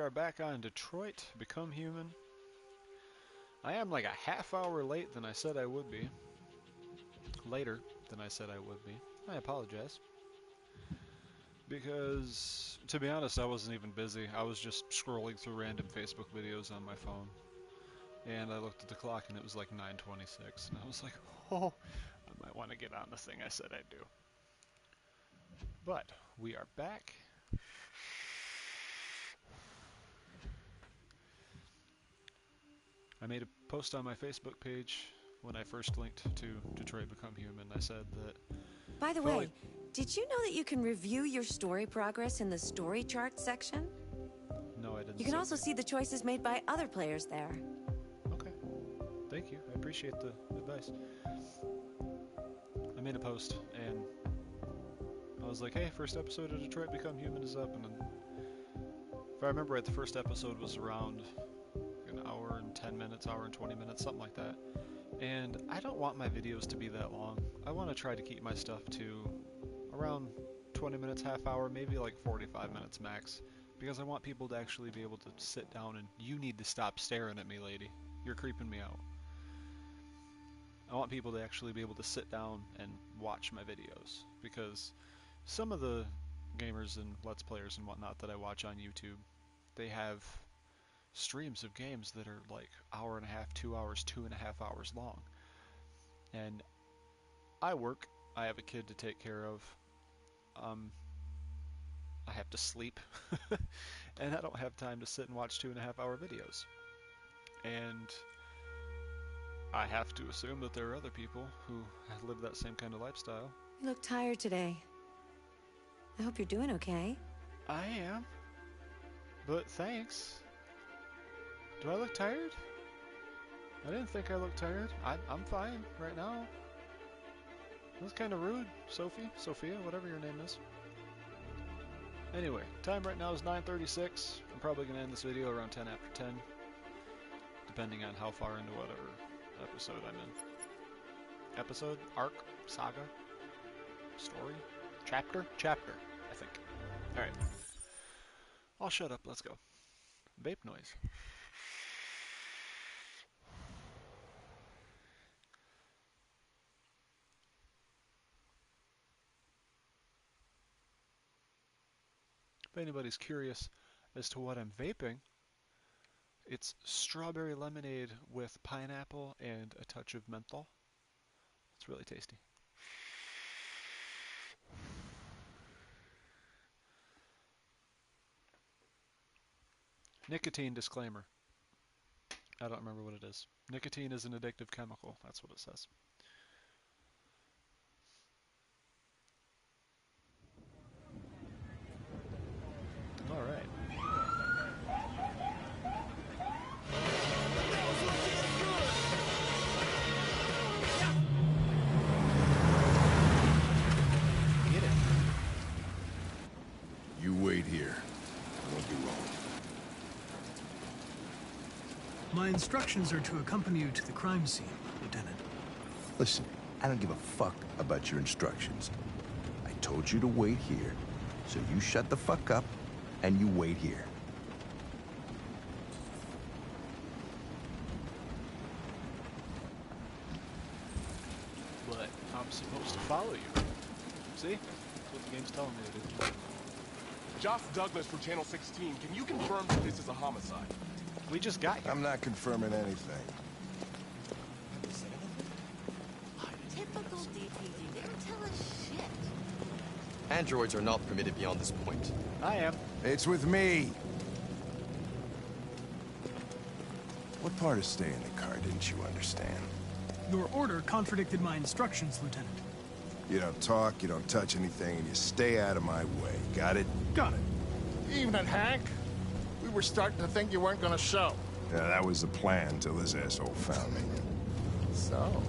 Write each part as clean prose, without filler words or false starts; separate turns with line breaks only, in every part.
are back on Detroit Become Human. I am like a half hour late than I said I would be. Later than I said I would be. I apologize. Because, to be honest, I wasn't even busy. I was just scrolling through random Facebook videos on my phone. And I looked at the clock and it was like 9:26. And I was like, oh, I might want to get on the thing I said I'd do. But, we are back. I made a post on my Facebook page when I first linked to Detroit Become Human. I said that...
By the way, did you know that you can review your story progress in the story chart section?
No, I didn't.
You can also see the choices made by other players there.
Okay. Thank you. I appreciate the advice. I made a post, and I was like, hey, first episode of Detroit Become Human is up, and then, if I remember right, the first episode was around an hour and 10 minutes, hour and 20 minutes, something like that. And I don't want my videos to be that long. I want to try to keep my stuff to around 20 minutes, half hour, maybe like 45 minutes max. Because I want people to actually be able to sit down and... You need to stop staring at me, lady. You're creeping me out. I want people to actually be able to sit down and watch my videos. Because some of the gamers and Let's Players and whatnot that I watch on YouTube, they have streams of games that are like hour and a half, 2 hours, 2.5 hours long. And I work, I have a kid to take care of, I have to sleep, and I don't have time to sit and watch 2.5 hour videos. And I have to assume that there are other people who live that same kind of lifestyle.
You look tired today. I hope you're doing okay.
I am. But thanks. Do I look tired? I didn't think I looked tired. I'm fine right now. That's kind of rude, Sophia, whatever your name is. Anyway, time right now is 9:36. I'm probably going to end this video around 10 after 10, depending on how far into whatever episode I'm in. Episode? Arc? Saga? Story? Chapter? Chapter, I think. Alright. I'll shut up, let's go. Vape noise. If anybody's curious as to what I'm vaping, it's strawberry lemonade with pineapple and a touch of menthol. It's really tasty. Nicotine disclaimer. I don't remember what it is. Nicotine is an addictive chemical. That's what it says. All right. Get it.
You wait here. I won't be long.
My instructions are to accompany you to the crime scene, Lieutenant.
Listen, I don't give a fuck about your instructions. I told you to wait here, so you shut the fuck up and you wait here.
But I'm supposed to follow you. See? That's what the game's telling me to do.
Josh Douglas from Channel 16, can you confirm that this is a homicide?
We just got here.
I'm not confirming anything.
Typical DPD. They don't tell us shit.
Androids are not permitted beyond this point.
I am.
It's with me. What part of staying in the car didn't you understand?
Your order contradicted my instructions, Lieutenant.
You don't talk, you don't touch anything, and you stay out of my way. Got it?
Got it.
Evening, Hank. We were starting to think you weren't gonna show.
Yeah, that was the plan till this asshole found me.
So,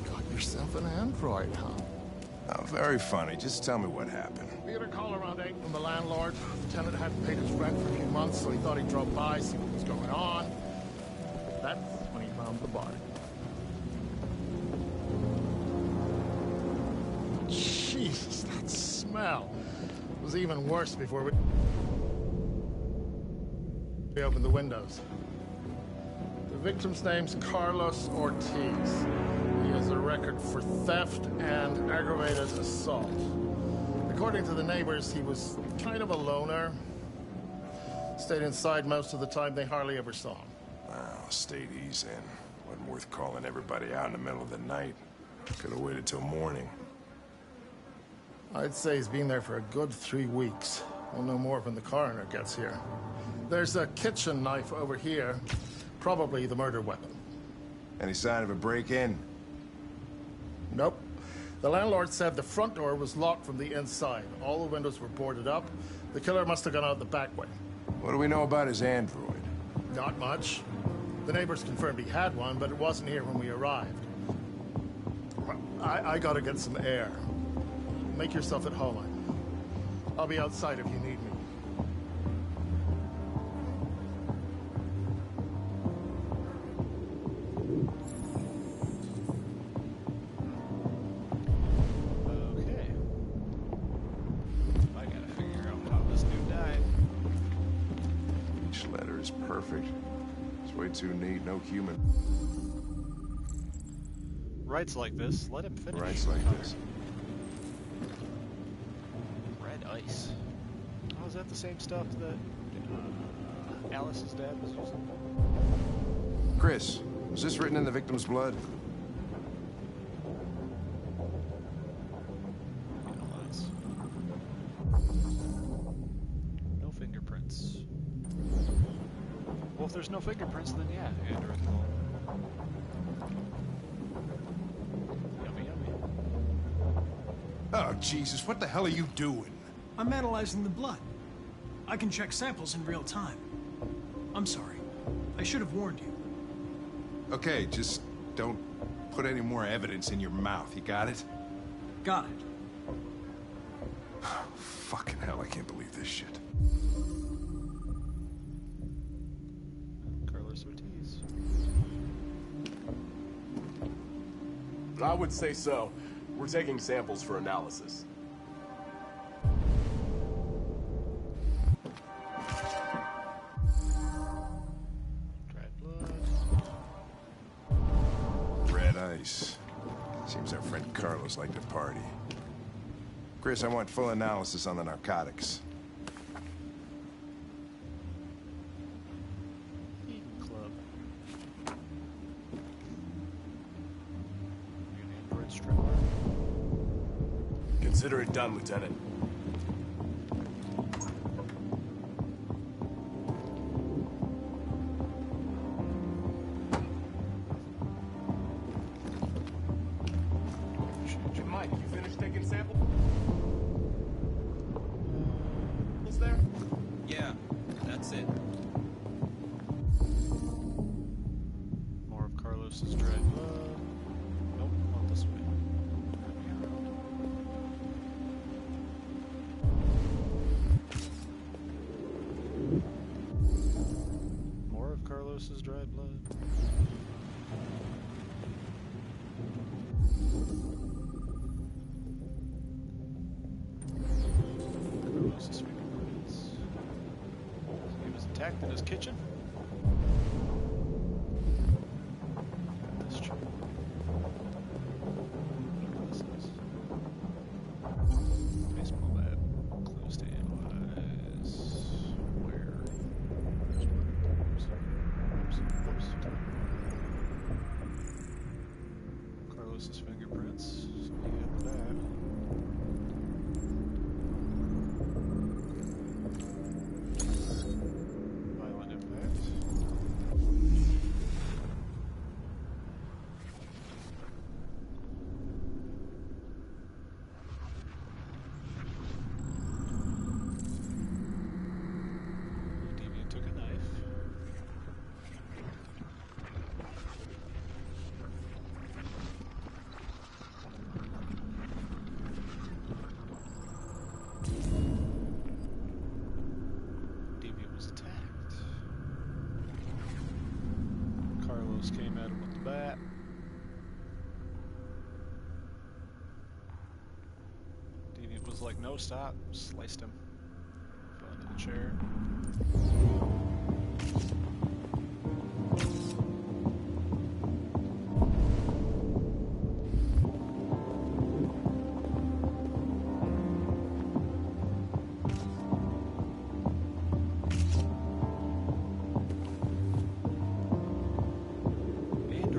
you got yourself an android, huh?
Oh, very funny. Just tell me what happened.
We had a call around 8 from the landlord. The tenant hadn't paid his rent for a few months, so he thought he'd drop by, see what was going on. That's when he found the body. Jesus, that smell. It was even worse before we... We opened the windows. The victim's name's Carlos Ortiz. He has a record for theft and aggravated assault. According to the neighbors, he was kind of a loner. Stayed inside most of the time. They hardly ever saw him.
Well, stayed easy and wasn't worth calling everybody out in the middle of the night. Could have waited till morning.
I'd say he's been there for a good 3 weeks. We'll know more when the coroner gets here. There's a kitchen knife over here. Probably the murder weapon.
Any sign of a break-in?
Nope. The landlord said the front door was locked from the inside. All the windows were boarded up. The killer must have gone out the back way.
What do we know about his android?
Not much. The neighbors confirmed he had one, but it wasn't here when we arrived. I gotta get some air. Make yourself at home. I'll be outside if you need me.
Okay. I gotta figure out how this dude died.
Each letter is perfect. It's way too neat, no human.
Writes like this, let him finish.
Writes like this.
Red ice. Oh, is that the same stuff that Alice's dad was using?
Chris, was this written in the victim's blood?
No fingerprints. Well, if there's no fingerprints, then yeah, Android will. Yummy, yummy.
Oh, Jesus, what the hell are you doing?
I'm analyzing the blood. I can check samples in real time. I'm sorry. I should have warned you.
Okay, just don't put any more evidence in your mouth, you got it?
Got it.
Fucking hell, I can't believe this shit.
Carlos Ortiz.
I would say so. We're taking samples for analysis.
Dried blood.
Red ice. Seems our friend Carlos liked to party. Chris, I want full analysis on the narcotics.
Eden Club. An android stripper.
Consider it done, Lieutenant. Mike, you finished taking samples? Was there?
Yeah, that's it.
More of Carlos's dried blood. Nope, not this way. More of Carlos's dried blood. Carlos's fingerprints. He was attacked in his kitchen. This chair. Whatever this is. Baseball bat. Clues to analyze. Where? Oops. Carlos's fingerprints. So we have that. Violent impact. Deviant took a knife. Deviant was attacked. Carlos came at him with the bat. Deviant was like, no, stop. Sliced him. Fell into the chair.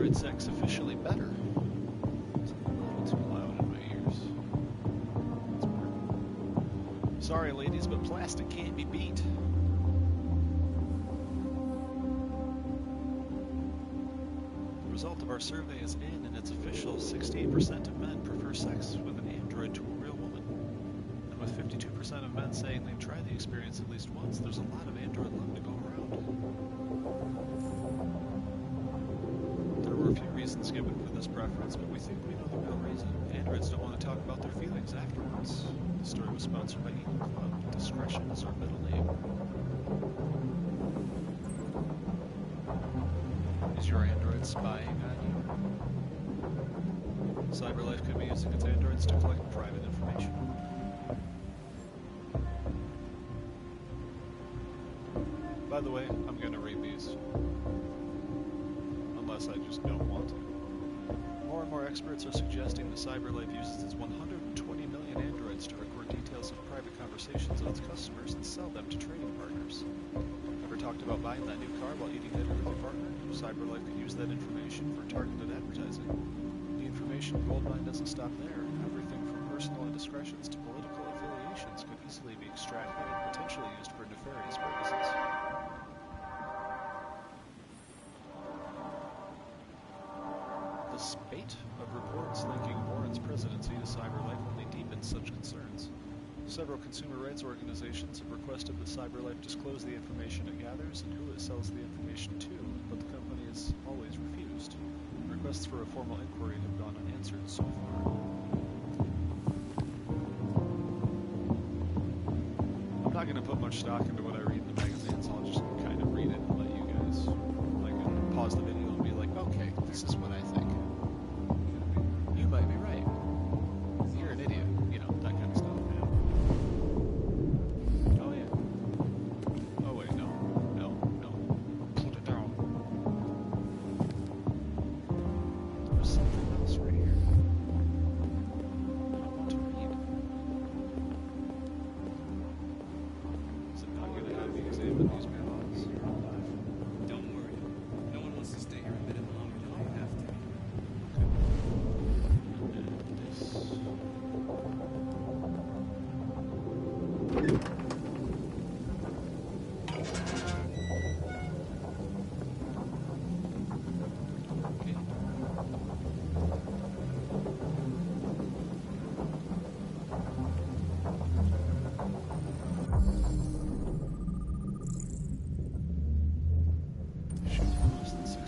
Android sex officially better. It's a little too loud in my ears. That's better. Sorry, ladies, but plastic can't be beat. The result of our survey is in, and it's official. 68% of men prefer sex with an android to a real woman. And with 52% of men saying they've tried the experience at least once, there's a lot of android love to go around. There were a few reasons given for this preference, but we think we know the real reason. Androids don't want to talk about their feelings afterwards. The story was sponsored by Eagle Club. Discretion is our middle name. Is your android spying on you? CyberLife could be using its androids to collect private information. By the way, I'm gonna read these. Unless I just don't want to. More and more experts are suggesting that CyberLife uses its 120 million androids to record details of private conversations with its customers and sell them to trading partners. Ever talked about buying that new car while eating dinner with your partner? CyberLife could use that information for targeted advertising. The information goldmine doesn't stop there. Everything from personal indiscretions to political affiliations could easily be extracted and potentially used for nefarious purposes. The spate of reports linking Warren's presidency to CyberLife only deepens such concerns. Several consumer rights organizations have requested that CyberLife disclose the information it gathers and who it sells the information to, but the company has always refused. Requests for a formal inquiry have gone unanswered so far. I'm not going to put much stock into what I read in the magazines. I'll just kind of read it and let you guys pause the video and be like, okay, this is what I think. You might be right. You're an idiot. You know, that kind of stuff. Oh yeah. Oh wait, no. Put it down. There's something else right here. I want to read. Is it not going to have me examine these mailboxes?
Don't worry. No one wants to stay here a minute longer than they have to.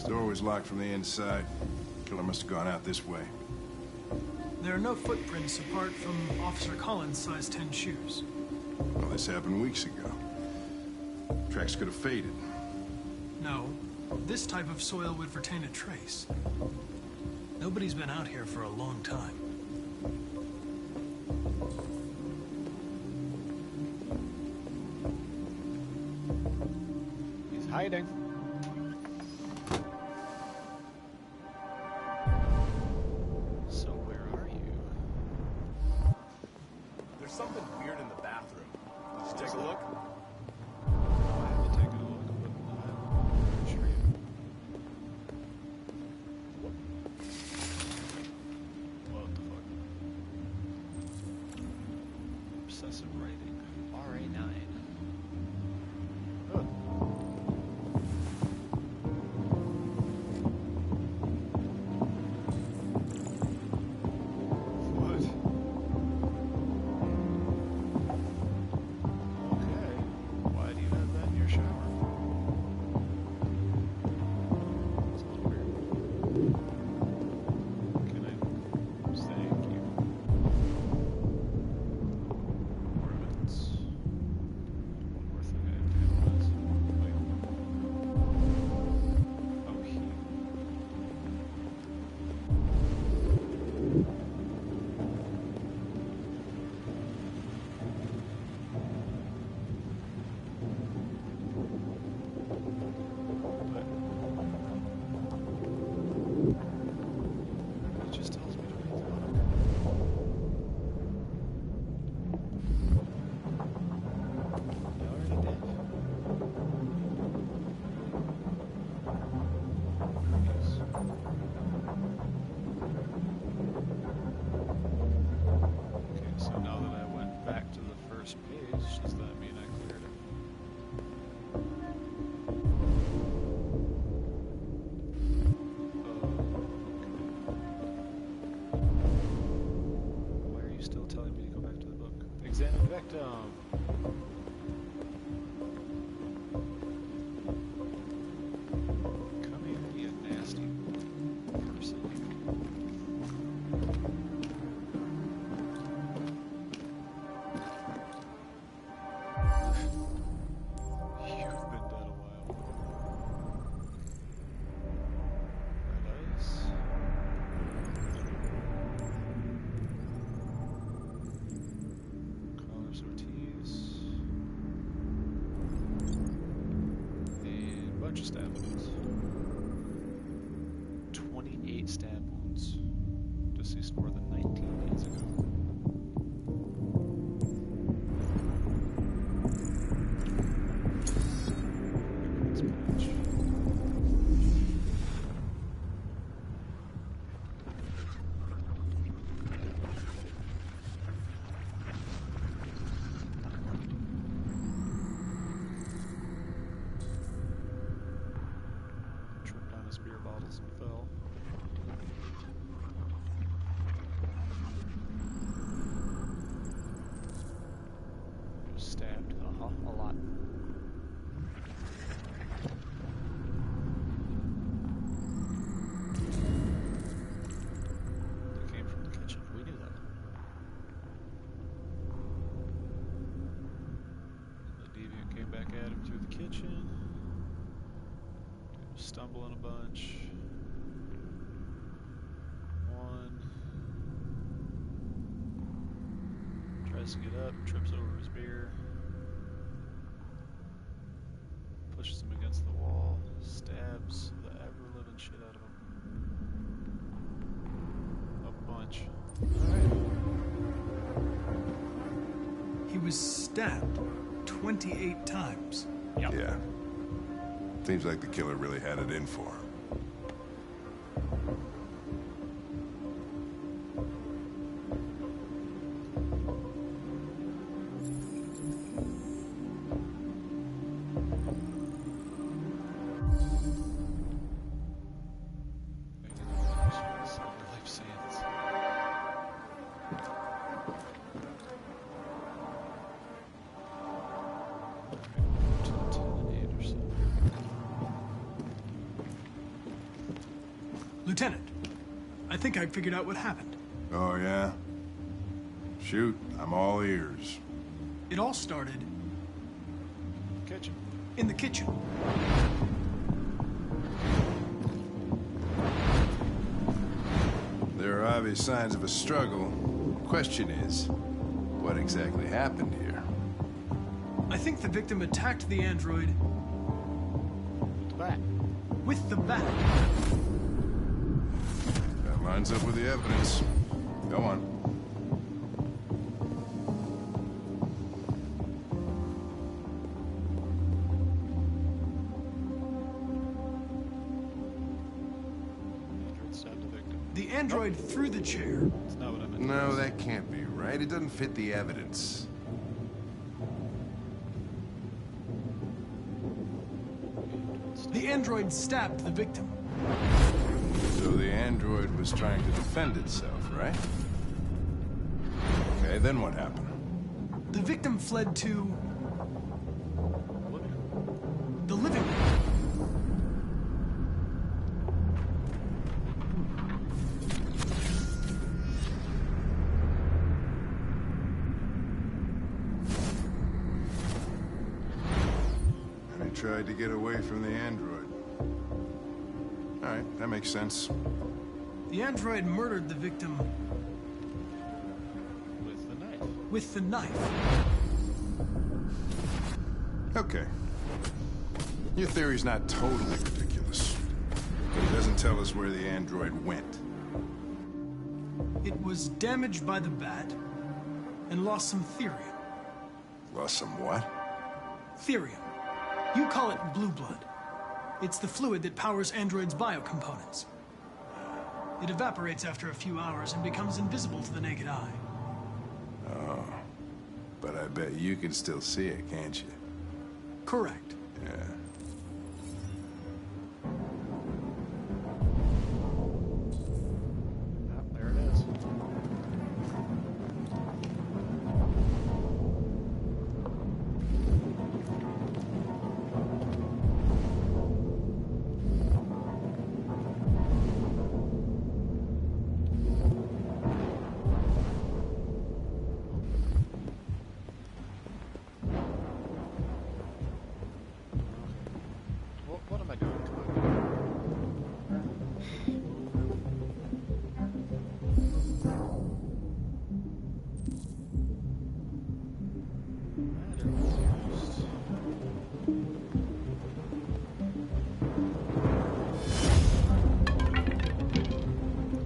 Door was locked from the inside. Killer must have gone out this way.
There are no footprints apart from Officer Collins' size 10 shoes.
Well, this happened weeks ago. Tracks could have faded.
No, this type of soil would retain a trace. Nobody's been out here for a long time.
He's hiding. So where are you?
There's something weird in the bathroom. Did you take a look?
I haven't taken a look, but I'm sure you. What the fuck? Obsessive writing. RA9. Huh. What? Okay. Why do you have that in your shower? It's a little weird. Can I thank you? Ornaments. come here and be a nasty person. You've been dead a while. Red ice. Carlos Ortiz. A bunch of stab wounds. 28 stab wounds. Deceased more than 19 days ago. Let's patch. Tripped on his beer bottles and fell. He was stabbed. A lot. They came from the kitchen. We knew that. The deviant came back at him through the kitchen. He was stumbling a bunch. One. Tries to get up, trips over his beer. Pushes him against the wall. Stabs the ever-living shit out of him. A bunch.
He was stabbed 28 times.
Yep.
Yeah. Seems like the killer really had it in for him.
Life science. To the 10 and 8 or so.
Lieutenant, I think I figured out what happened.
Oh, yeah? Shoot, I'm all ears.
It all started
Kitchen.
in the kitchen.
There are obvious signs of a struggle. Question is, what exactly happened here?
I think the victim attacked the android
With the bat.
with the bat.
That lines up with the evidence. Go on.
Android stabbed the victim.
The android threw the chair.
That's not what I meant.
No, that can't be right. It doesn't fit the evidence.
The android stabbed the victim.
So the android was trying to defend itself, right? Okay, then what happened?
The victim fled to
Living room.
the living room.
And he tried to get away from the android. All right, that makes sense.
The android murdered the victim
With the knife.
with the knife.
Okay. Your theory's not totally ridiculous. But it doesn't tell us where the android went.
It was damaged by the bat and lost some therium.
Lost some what?
Therium. You call it blue blood. It's the fluid that powers androids' biocomponents. It evaporates after a few hours and becomes invisible to the naked eye.
Oh. But I bet you can still see it, can't you?
Correct.
Yeah.
Ah, there it is. What am I doing? Come on.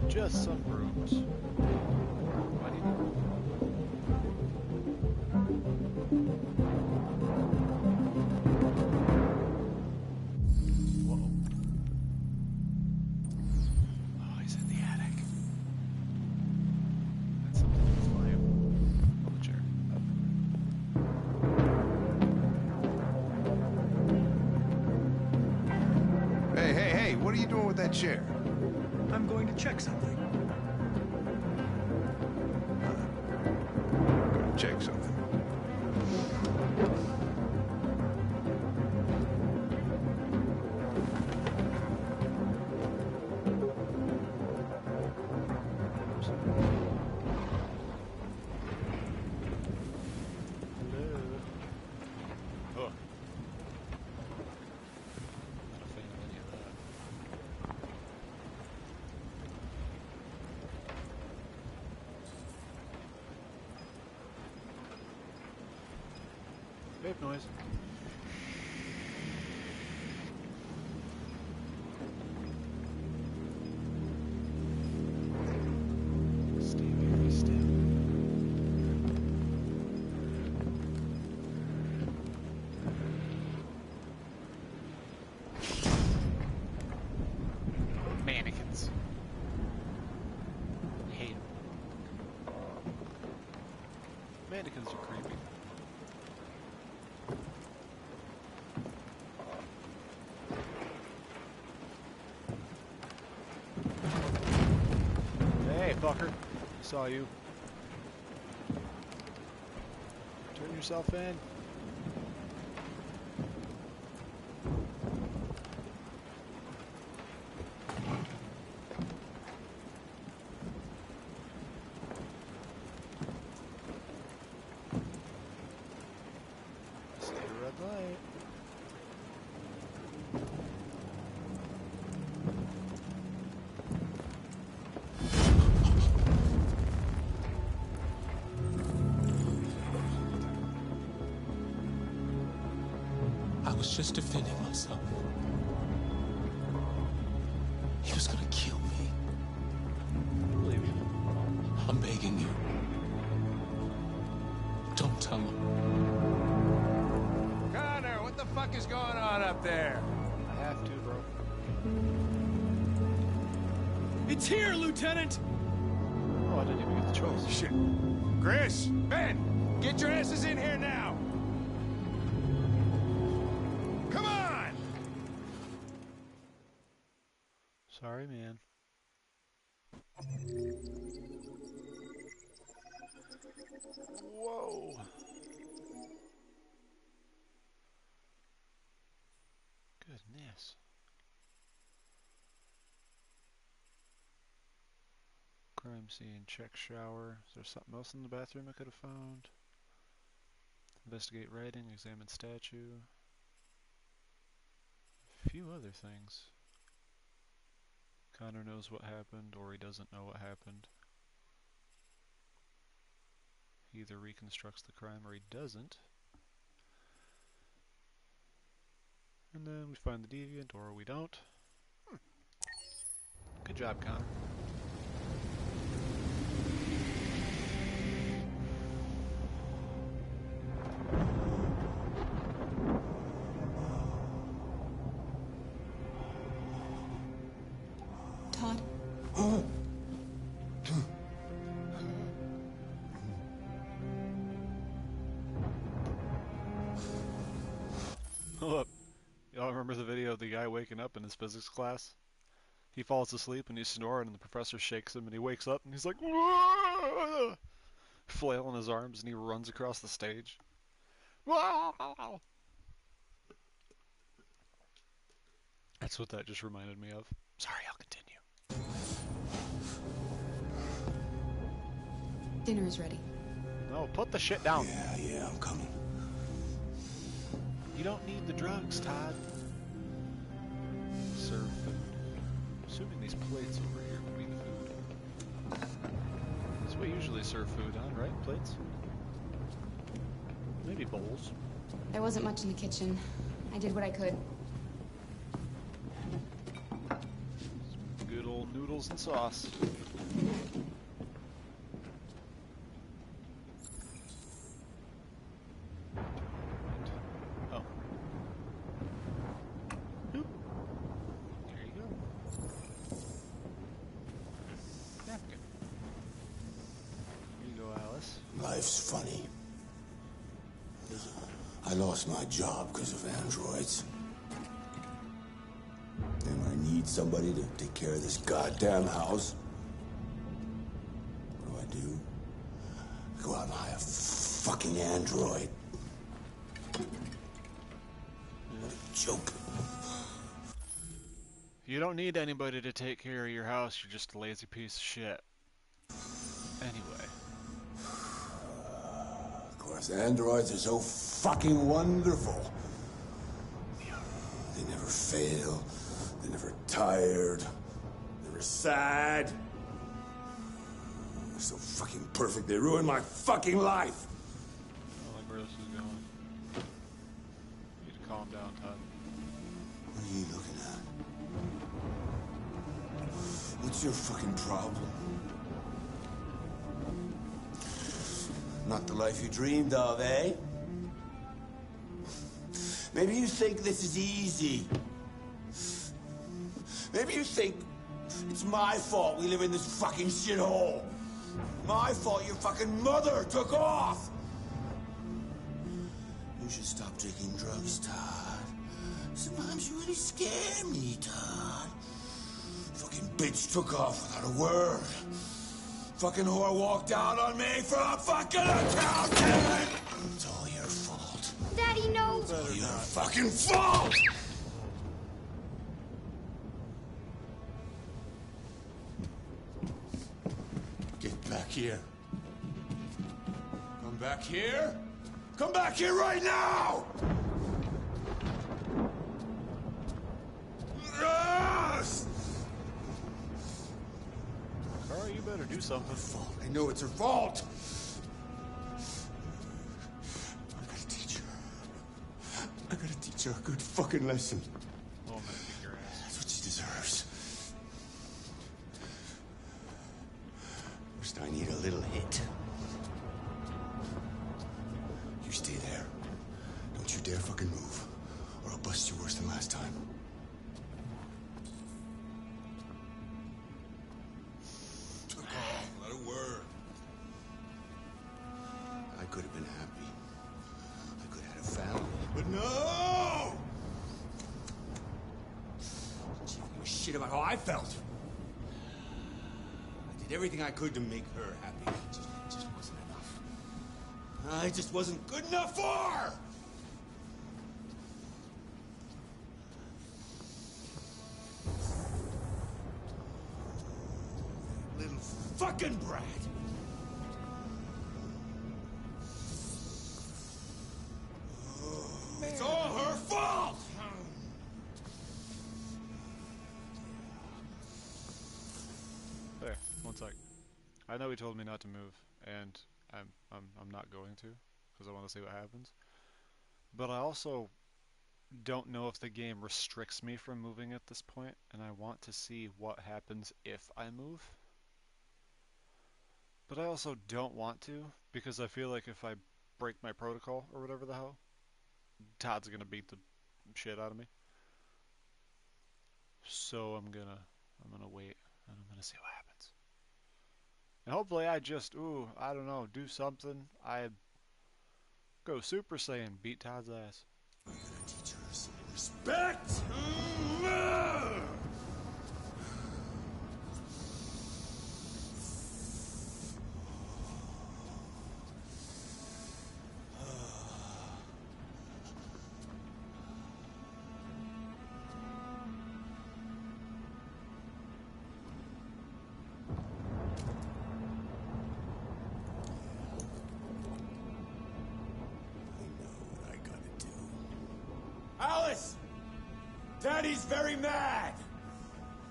Just some brooms. Why do you Whoa. Oh, he's in the attic. That's something that's flying on the chair.
Hey, what are you doing with that chair?
I'm going to check something.
Gonna check something.
Oh. Not a fan of any of that. Vape noise. Stevie, Stevie. Mannequins. Hate 'em. Mannequins are creepy. Hey, fucker. Saw you. Turn yourself in. See the red light.
I was just defending myself. He was gonna kill me.
I believe you.
I'm begging you. Don't tell him.
Connor, what the fuck is going on up there?
I have to, bro.
It's here, Lieutenant!
Oh, I didn't even get the choice.
Shit. Chris, Ben, get your asses in here now. Come on!
Sorry, man. Whoa. Goodness. Crime scene, check shower. Is there something else in the bathroom I could have found? Investigate writing, examine statue. A few other things. Connor knows what happened, or he doesn't know what happened. He either reconstructs the crime or he doesn't. And then we find the deviant, or we don't. Good job, Connor.
Todd?
Hold up. Y'all remember the video of the guy waking up in his physics class? He falls asleep and he's snoring and the professor shakes him and he wakes up and he's like, "Whoa!" Flailing his arms and he runs across the stage. "Whoa!" That's what that just reminded me of. Sorry, I'll continue.
Dinner is ready.
No, put the shit down.
Yeah, I'm coming.
You don't need the drugs, Todd. Assuming these plates over here will be the food. That's what we usually serve food on, right? Plates? Maybe bowls.
There wasn't much in the kitchen. I did what I could.
Good old noodles and sauce. Oh. Boop. There you go. Napkin. Here you go, Alice.
Life's funny. I lost my job because of androids. And when I need somebody to take care of this goddamn house, what do? I go out and hire a fucking android. What a joke.
You don't need anybody to take care of your house, you're just a lazy piece of shit. Anyway.
Of course, androids are so fucking wonderful. They never fail. They're never tired. Never sad. They're so fucking perfect. They ruin my fucking life.
I like where this is going. You need to calm down, Todd.
What are you looking at? What's your fucking problem? Not the life you dreamed of, eh? Maybe you think this is easy. Maybe you think it's my fault we live in this fucking shithole. My fault your fucking mother took off. You should stop taking drugs, Todd. Sometimes you really scare me, Todd. Fucking bitch took off without a word. Fucking whore walked out on me for a fucking accountant! It's all your fault.
Daddy knows.
It's all your fucking fault! Get back here. Come back here. Come back here right now! Yes!
Carl, you better do something.
I know it's her fault. I gotta teach her. I gotta teach her a good fucking lesson.
Oh, I'm gonna kick your ass.
That's what she deserves. First, I need a little hit. You stay there. Don't you dare fucking move, or I'll bust you worse than last time. I could have been happy. I could have had a family. But no! She didn't give a shit about how I felt. I did everything I could to make her happy. It just wasn't enough. I just wasn't good enough for her! Little fucking brat! It's all her fault!
There, one sec. I know he told me not to move, and I'm not going to, because I want to see what happens. But I also don't know if the game restricts me from moving at this point, and I want to see what happens if I move. But I also don't want to, because I feel like if I break my protocol, or whatever the hell, Todd's gonna beat the shit out of me. So I'm gonna wait, and I'm gonna see what happens. And hopefully I just, I don't know, do something. I go Super Saiyan, beat Todd's ass.
I'm gonna teach her some respect! Alice! Daddy's very mad!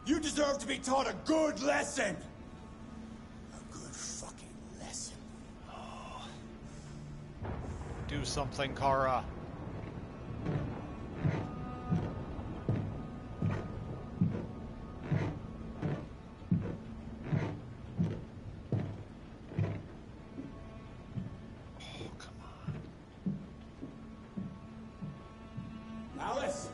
You deserve to be taught a good lesson! A good fucking lesson.
Do something, Kara.
Alice!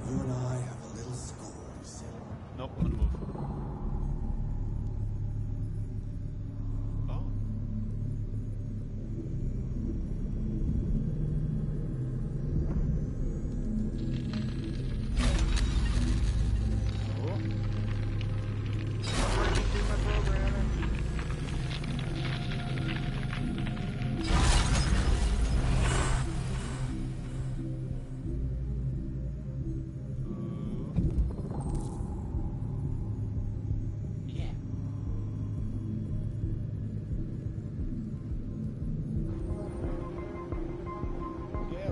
You and I have a little score to settle.
Nope, I'm gonna move. Oh. Cool. Do my programming.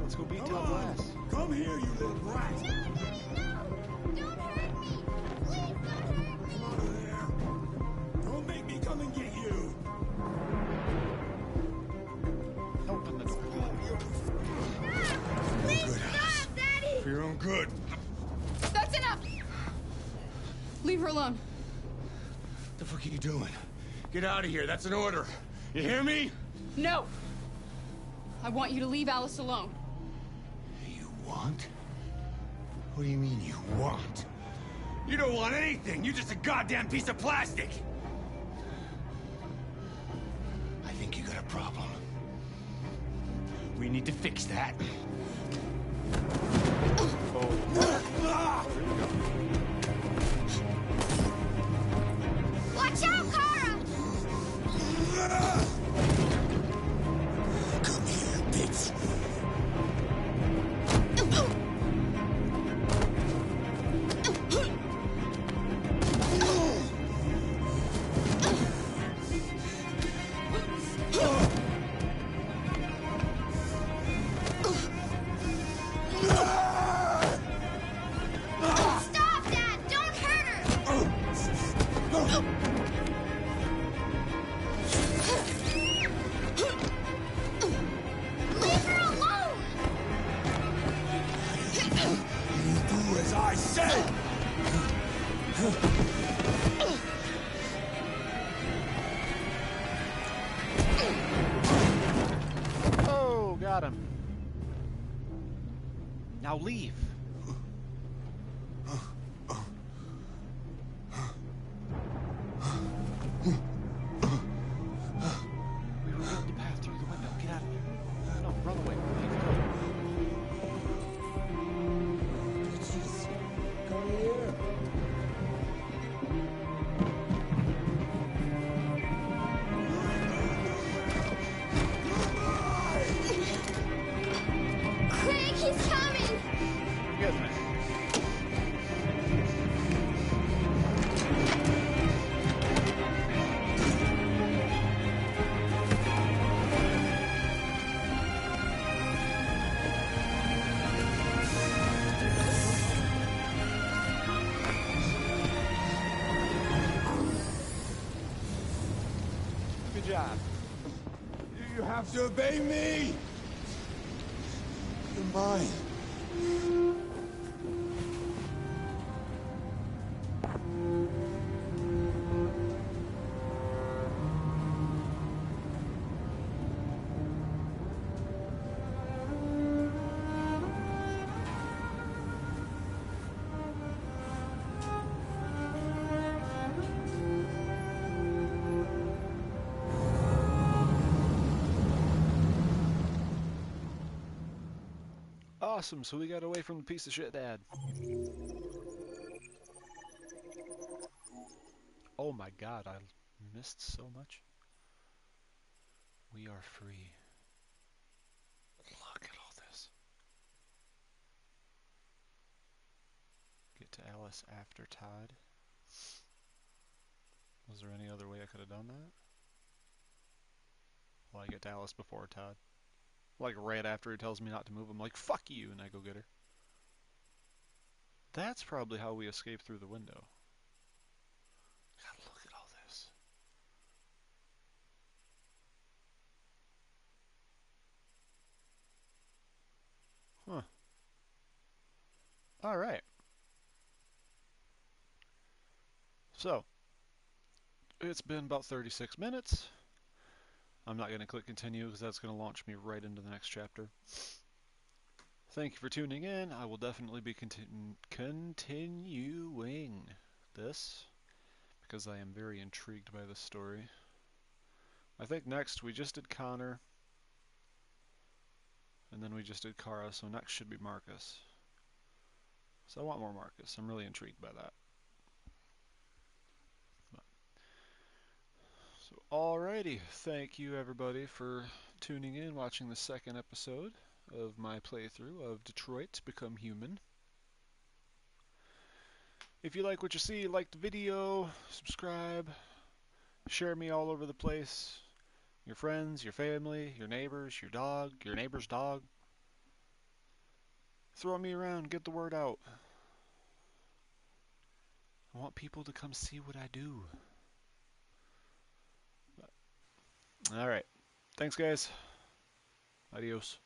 Let's go beat Todd Glass.
Come here, you little brat!
No, Daddy, no! Don't hurt me! Please don't hurt me!
Come out of there! Don't make me come and get you!
Open the door.
Please stop, Daddy!
For your own good.
That's enough! Leave her alone.
What the fuck are you doing? Get out of here, that's an order. You hear me?
No! I want you to leave Alice alone.
You want? What do you mean you want? You don't want anything! You're just a goddamn piece of plastic! I think you got a problem. We need to fix that.
Watch out, Kara!
Come here, bitch.
Stop, Dad! Don't hurt her! Leave her alone!
You do as I say!
Oh, got him. Now leave. We were able to pass through the window. Get out of here. No, run away. Leave. Go.
Come here.
Quick, he's coming!
Good man. Good job.
You have to obey me! You're mine.
Awesome, so we got away from the piece of shit dad. Oh my god, I missed so much. We are free. Look at all this. Get to Alice after Todd. Was there any other way I could have done that? Well, I get to Alice before Todd. Like right after he tells me not to move, I'm like, fuck you, and I go get her. That's probably how we escape through the window. God, look at all this. Huh. Alright. So, it's been about 36 minutes. I'm not going to click continue because that's going to launch me right into the next chapter. Thank you for tuning in. I will definitely be continuing this because I am very intrigued by this story. I think next we just did Connor, and then we just did Kara, so next should be Marcus. So I want more Marcus. I'm really intrigued by that. So alrighty, thank you everybody for tuning in, watching the second episode of my playthrough of Detroit Become Human. If you like what you see, like the video, subscribe, share me all over the place. Your friends, your family, your neighbors, your dog, your neighbor's dog. Throw me around, get the word out. I want people to come see what I do. Alright. Thanks, guys. Adios.